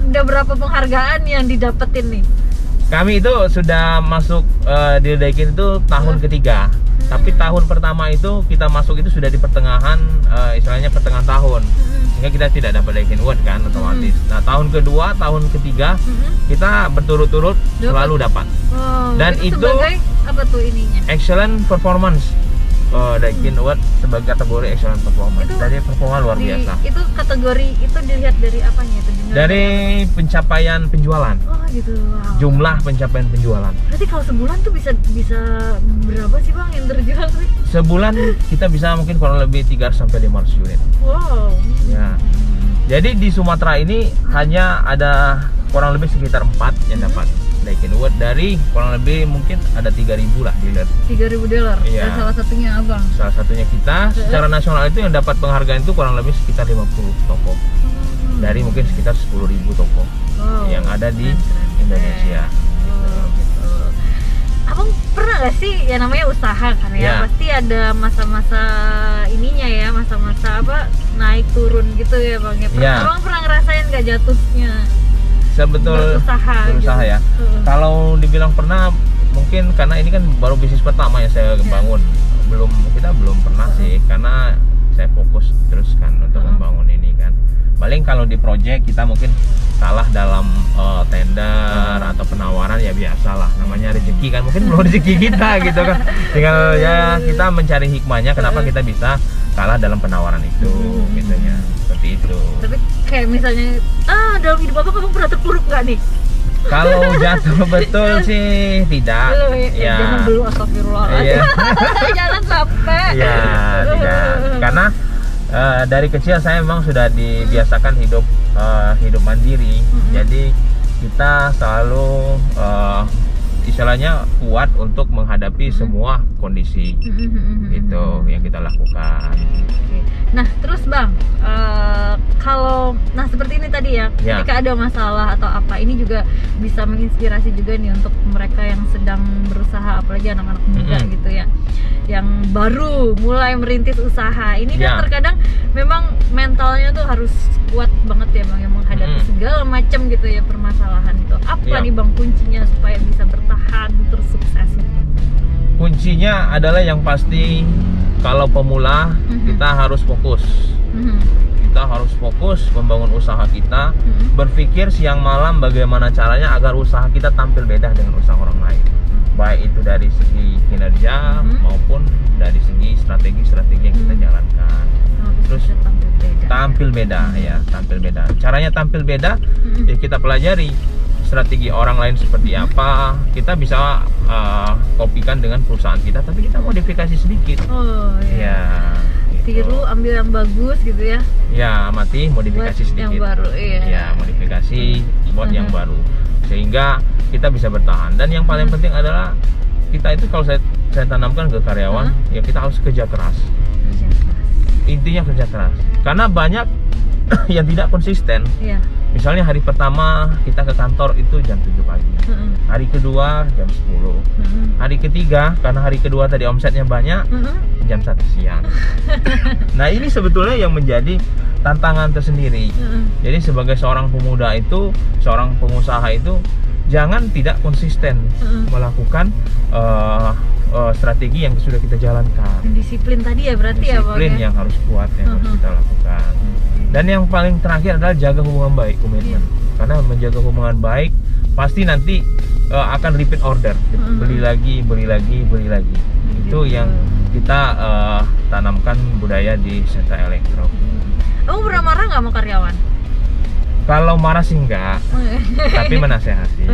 ada berapa penghargaan yang didapetin nih? Kami itu sudah masuk di Daikin itu tahun ketiga. Tapi tahun pertama itu kita masuk itu sudah di pertengahan, istilahnya pertengahan tahun, sehingga kita tidak dapat Daikin Award kan otomatis. Nah tahun kedua, tahun ketiga kita berturut-turut selalu dapat. Dan itu sebagai apa tuh ininya? Excellent Performance. Daikin Award sebagai kategori Excellent Performance. Dari performa luar biasa. Itu kategori itu dilihat dari apanya itu? Dari pencapaian penjualan. Oh gitu. Wow. Jumlah pencapaian penjualan. Berarti kalau sebulan tuh bisa berapa sih Bang yang terjual? Sebulan kita bisa mungkin kurang lebih 300 sampai 500 unit. Wow. Ya. Jadi di Sumatera ini hanya ada kurang lebih sekitar 4 yang dapat Daikin Award dari kurang lebih mungkin ada 3.000 lah dealer. 3.000 dealer. Iya. Dan salah satunya Abang. Salah satunya kita. Secara nasional itu yang dapat penghargaan itu kurang lebih sekitar 50 toko. Dari mungkin sekitar 10.000 toko yang ada di Indonesia. Gitu. Abang pernah gak sih ya namanya usaha kan ya? Pasti ada masa-masa ininya ya, masa-masa apa naik turun gitu ya Bang ya. Abang pernah ngerasain gak jatuhnya? Berusaha gitu. Ya. Kalau dibilang pernah, mungkin karena ini kan baru bisnis pertama yang saya bangun. Kita belum pernah sih, karena saya fokus terus kan untuk membangun ini kan. Paling kalau di project kita mungkin kalah dalam tender atau penawaran ya biasalah, namanya rezeki kan, mungkin belum rezeki kita gitu kan. Tinggal ya kita mencari hikmahnya kenapa kita bisa kalah dalam penawaran itu, gitunya seperti itu. Tapi kayak misalnya, dalam hidup abang pernah terpuruk nggak nih? Kalau jatuh betul sih tidak. Belum ya? Ya. Jangan dulu, astagfirullahaladzim. Iya. Jangan sampai. Ya, tidak. Karena dari kecil saya memang sudah dibiasakan hidup mandiri. Jadi kita selalu istilahnya kuat untuk menghadapi semua kondisi. Itu yang kita lakukan. Oke. Nah terus bang, kalau seperti ini tadi ya, Ya. ketika ada masalah atau apa, ini juga bisa menginspirasi juga nih untuk mereka yang sedang berusaha, apalagi anak-anak muda gitu ya, yang baru mulai merintis usaha. Ini Ya. kan terkadang memang mentalnya tuh harus kuat banget ya bang, yang menghadapi segala macam gitu ya permasalahan itu. Apa Ya. nih bang kuncinya supaya bisa bertahan terus sukses? Kuncinya adalah yang pasti, kalau pemula kita harus fokus. Kita harus fokus membangun usaha kita, berpikir siang malam bagaimana caranya agar usaha kita tampil beda dengan usaha orang lain. Baik itu dari segi kinerja maupun dari segi strategi-strategi yang kita jalankan. Terus tampil beda ya, tampil beda. Caranya tampil beda ya kita pelajari strategi orang lain seperti apa. Kita bisa kopikan dengan perusahaan kita, tapi kita modifikasi sedikit. Oh Ya, gitu. tiru, ambil yang bagus gitu ya. Ya, amati, modifikasi Buat sedikit. yang baru, iya. Ya, modifikasi buat yang baru, sehingga kita bisa bertahan. Dan yang paling penting adalah kita itu, kalau saya tanamkan ke karyawan, ya kita harus kerja keras. Intinya kerja keras. Karena banyak yang tidak konsisten. Iya. Misalnya hari pertama kita ke kantor itu jam 7 pagi. Hari kedua jam 10. Hari ketiga, karena hari kedua tadi omsetnya banyak, jam 1 siang. Nah, ini sebetulnya yang menjadi tantangan tersendiri. Jadi sebagai seorang pemuda itu, seorang pengusaha itu, jangan tidak konsisten melakukan strategi yang sudah kita jalankan. Disiplin tadi ya berarti Disiplin ya bang. yang harus kuat, yang harus kita lakukan. Dan yang paling terakhir adalah jaga hubungan baik, komitmen. Karena menjaga hubungan baik pasti nanti akan repeat order, beli lagi. Itu yang kita tanamkan budaya di Sentra Elektro. Kamu pernah marah nggak sama karyawan? Kalau marah sih enggak, tapi menasehati.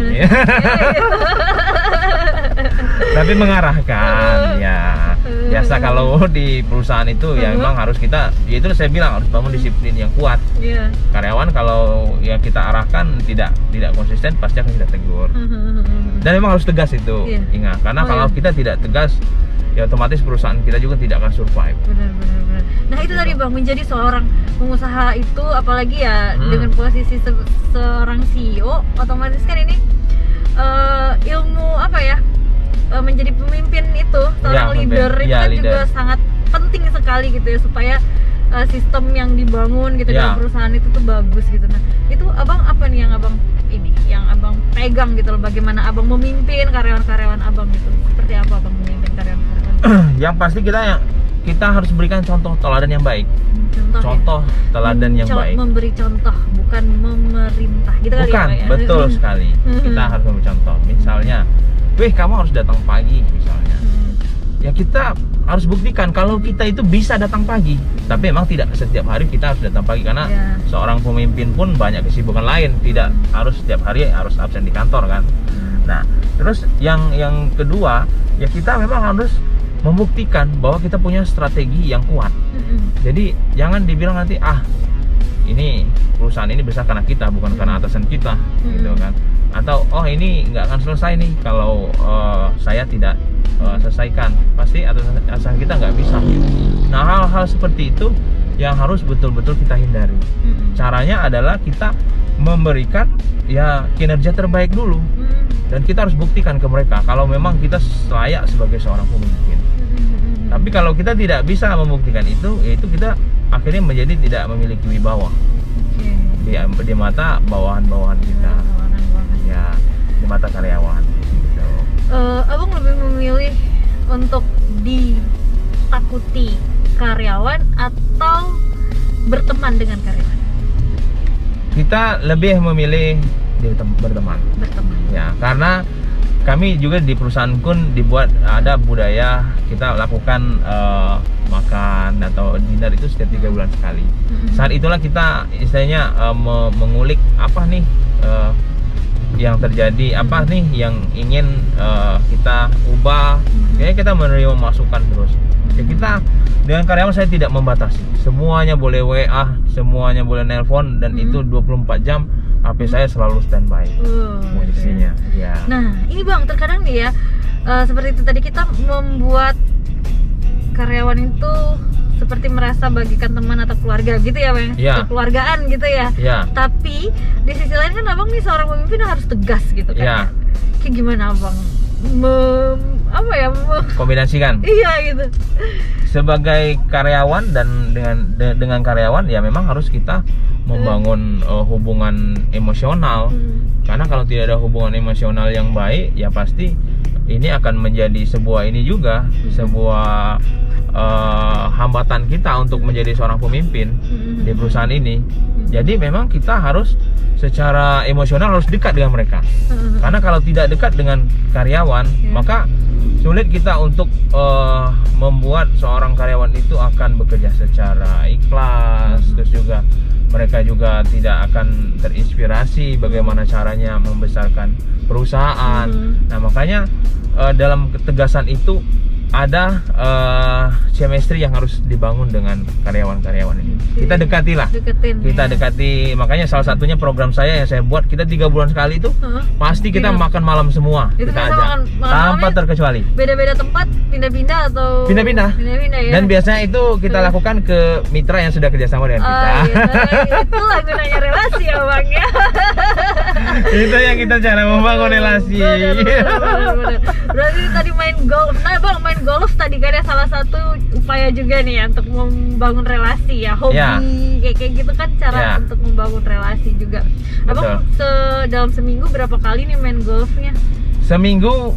Tapi mengarahkan ya. Biasa kalau di perusahaan itu ya memang harus kita, ya itu saya bilang harus bangun disiplin yang kuat. Iya. Karyawan kalau ya kita arahkan tidak konsisten, pasti akan kita tegur. Dan memang harus tegas itu. Iya. Ingat, karena kalau kita tidak tegas, ya otomatis perusahaan kita juga tidak akan survive. Benar. Nah itu tadi bang, menjadi seorang pengusaha itu, apalagi ya dengan posisi seorang CEO, otomatis kan ini ilmu apa ya, menjadi pemimpin itu, seorang leader itu kan juga sangat penting sekali gitu ya, supaya sistem yang dibangun gitu dalam perusahaan itu tuh bagus gitu. Nah itu abang apa nih yang abang pegang gitu loh, bagaimana abang memimpin karyawan-karyawan abang gitu, seperti apa abang memimpin karyawan-karyawan? Yang pasti kita harus berikan contoh teladan yang baik. Contoh teladan yang baik. Memberi contoh, bukan memerintah gitu kali ya, bukan, Pak, ya? betul sekali. Kita harus memberi contoh. Misalnya, kamu harus datang pagi misalnya. Ya kita harus buktikan kalau kita itu bisa datang pagi. Tapi memang tidak setiap hari kita harus datang pagi, karena seorang pemimpin pun banyak kesibukan lain, tidak harus setiap hari harus absen di kantor kan. Nah, terus yang kedua, ya kita memang harus membuktikan bahwa kita punya strategi yang kuat. Jadi jangan dibilang nanti ini perusahaan ini besar karena kita, bukan karena atasan kita, gitu kan. Atau ini nggak akan selesai nih kalau saya tidak selesaikan, pasti atasan kita nggak bisa. Nah, hal-hal seperti itu yang harus betul-betul kita hindari. Caranya adalah kita memberikan ya kinerja terbaik dulu, dan kita harus buktikan ke mereka kalau memang kita layak sebagai seorang pemimpin. Tapi kalau kita tidak bisa membuktikan itu, yaitu kita akhirnya menjadi tidak memiliki wibawa di mata bawahan-bawahan kita, ya di mata karyawan. Gitu. Abang lebih memilih untuk ditakuti karyawan atau berteman dengan karyawan? Kita lebih memilih berteman. Ya, karena kami juga di perusahaan pun dibuat ada budaya kita lakukan makan atau dinner itu setiap 3 bulan sekali. Saat itulah kita istilahnya mengulik apa nih yang terjadi, apa nih yang ingin kita ubah. Kayaknya kita menerima masukan terus. Ya kita dengan karyawan saya tidak membatasi. Semuanya boleh WA, semuanya boleh nelpon, dan itu 24 jam HP saya selalu standby posisinya. Ya. Nah, ini Bang, terkadang nih ya, seperti itu tadi kita membuat karyawan itu seperti merasa bagikan teman atau keluarga gitu ya Bang, kekeluargaan gitu ya. Tapi di sisi lain kan Abang nih seorang pemimpin harus tegas gitu kan. Kayak gimana Abang kombinasikan? Iya gitu. Sebagai karyawan dan dengan karyawan ya memang harus kita membangun hubungan emosional. Karena kalau tidak ada hubungan emosional yang baik, ya pasti ini akan menjadi sebuah ini juga, sebuah hambatan kita untuk menjadi seorang pemimpin di perusahaan ini. Jadi memang kita harus secara emosional harus dekat dengan mereka. Karena kalau tidak dekat dengan karyawan, maka sulit kita untuk membuat seorang karyawan itu akan bekerja secara ikhlas. Terus juga mereka juga tidak akan terinspirasi bagaimana caranya membesarkan perusahaan. Nah makanya dalam ketegasan itu ada chemistry yang harus dibangun dengan karyawan-karyawan ini. Kita dekatilah. Kita dekati. Makanya salah satunya program saya yang saya buat, kita 3 bulan sekali itu pasti kita makan malam semua. Itu kita ajak tanpa terkecuali. Beda-beda tempat, pindah-pindah atau pindah-pindah ya. Dan biasanya itu kita lakukan ke mitra yang sudah kerjasama dengan kita. Itulah gunanya relasi ya Bang ya. Itu yang kita cara membangun relasi. Benar. Berarti tadi main golf. Nah Bang, main golf tadi kan ya salah satu upaya juga nih ya untuk membangun relasi ya, hobi kayak gitu kan cara untuk membangun relasi juga. Abang dalam seminggu berapa kali nih main golfnya? Seminggu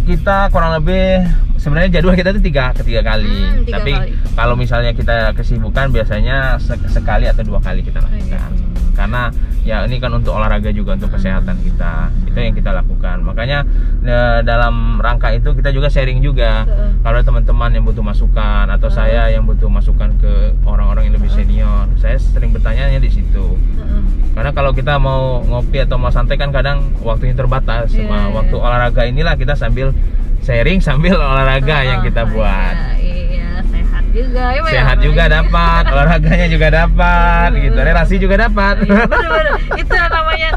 kita kurang lebih, sebenarnya jadwal kita itu tiga kali. Tapi kalau misalnya kita kesibukan biasanya sekali atau 2 kali kita lakukan. Karena ya ini kan untuk olahraga juga, untuk kesehatan kita. Itu yang kita lakukan. Makanya dalam rangka itu kita juga sharing juga. Kalau teman-teman yang butuh masukan atau saya yang butuh masukan ke orang-orang yang lebih senior, saya sering bertanya di situ. Karena kalau kita mau ngopi atau mau santai kan kadang waktunya terbatas. Waktu olahraga inilah kita sambil sharing sambil olahraga yang kita buat. Sehat juga dapat, olahraganya juga dapat, gitu. Relasi juga dapat. Bener-bener. Itu yang namanya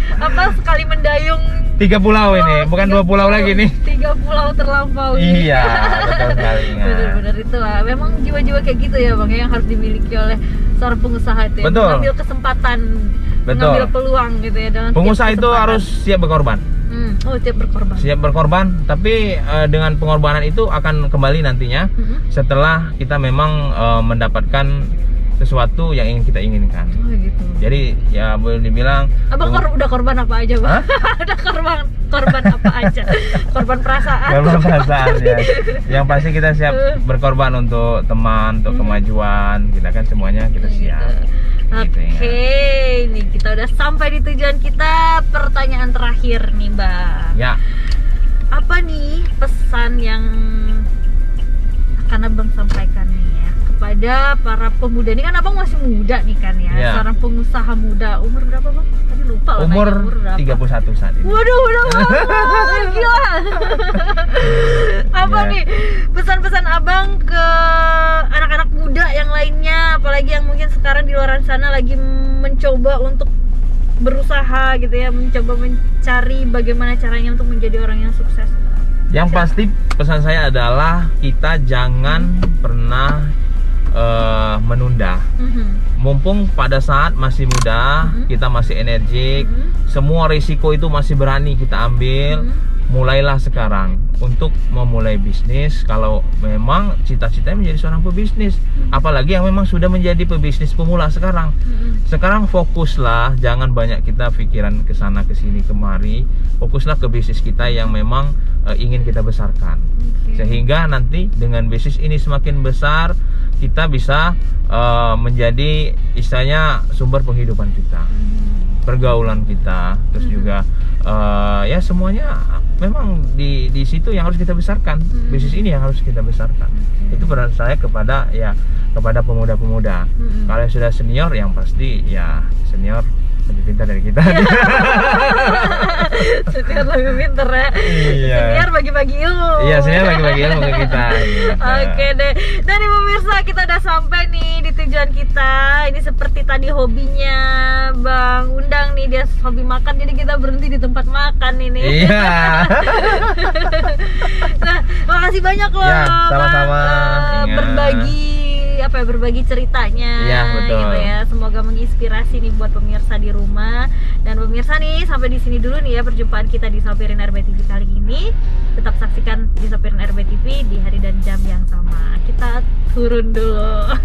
sekali mendayung 3 pulau ini, bukan 2 pulau lagi nih. 3 pulau terlampaui. Iya, betul sekali. Bener-bener itulah. Memang jiwa-jiwa kayak gitu ya Bang, yang harus dimiliki oleh seorang pengusaha itu. Betul. Mengambil kesempatan, mengambil peluang gitu ya. Pengusaha itu harus siap berkorban. Siap berkorban, tapi dengan pengorbanan itu akan kembali nantinya setelah kita memang mendapatkan sesuatu yang ingin kita inginkan. Gitu. Jadi ya boleh dibilang Abang udah korban apa aja Bang? Udah korban apa aja? Korban perasaan. Korban perasaan ya. Yang pasti kita siap berkorban untuk teman, untuk kemajuan. Kita kan semuanya kita siap. Oke, nih kita udah sampai di tujuan kita. Pertanyaan terakhir nih Bang. Ya. Apa nih pesan yang akan Abang sampaikan nih ya kepada para pemuda? Ini kan Abang masih muda nih kan ya, seorang pengusaha muda. Umur berapa Bang? Tadi lupa lah. Umur 31 saat ini. Waduh, udah gila. Apa nih pesan-pesan Abang ke anak-anak muda yang lainnya, apalagi yang mungkin sekarang di luar sana lagi mencoba untuk berusaha gitu ya, mencoba mencari bagaimana caranya untuk menjadi orang yang sukses? Yang pasti pesan saya adalah kita jangan pernah menunda. Mumpung pada saat masih muda, kita masih energik, semua risiko itu masih berani kita ambil. Mulailah sekarang untuk memulai bisnis. Kalau memang cita-citanya menjadi seorang pebisnis, apalagi yang memang sudah menjadi pebisnis pemula sekarang. Sekarang fokuslah, jangan banyak kita pikiran ke sana ke sini kemari. Fokuslah ke bisnis kita yang memang ingin kita besarkan. Sehingga nanti dengan bisnis ini semakin besar, kita bisa menjadi istilahnya sumber penghidupan kita, pergaulan kita, terus juga ya semuanya memang di situ yang harus kita besarkan. Bisnis ini yang harus kita besarkan. Itu peran saya kepada pemuda-pemuda. Kalau yang sudah senior, yang pasti ya senior lebih pintar dari kita. Senior lebih pintar ya. Iya. Senior bagi-bagi ilmu. Iya, senior bagi-bagi ilmu ke kita. Gitu. Oke deh. Dan nih pemirsa, kita udah sampai nih di tujuan kita. Ini seperti tadi hobinya Bang Undang nih, dia hobi makan, jadi kita berhenti di tempat makan ini. Iya. Nah, makasih banyak loh. Ya, sama-sama. Bang, berbagi ceritanya. Iya, betul. Gitu ya. Semoga menginspirasi nih buat pemirsa di rumah. Dan pemirsa nih, sampai di sini dulu nih ya perjumpaan kita di Sopirin RBTV kali ini. Tetap saksikan di Sopirin RBTV di hari dan jam yang sama. Kita turun dulu.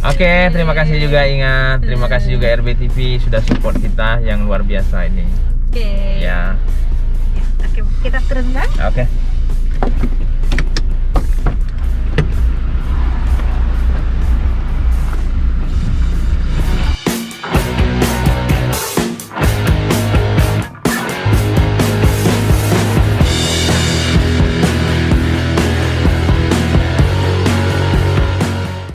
Oke, terima kasih juga Ingat. Terima kasih juga RBTV sudah support kita yang luar biasa ini. Oke. Ya. Oke, kita turun kan? Oke.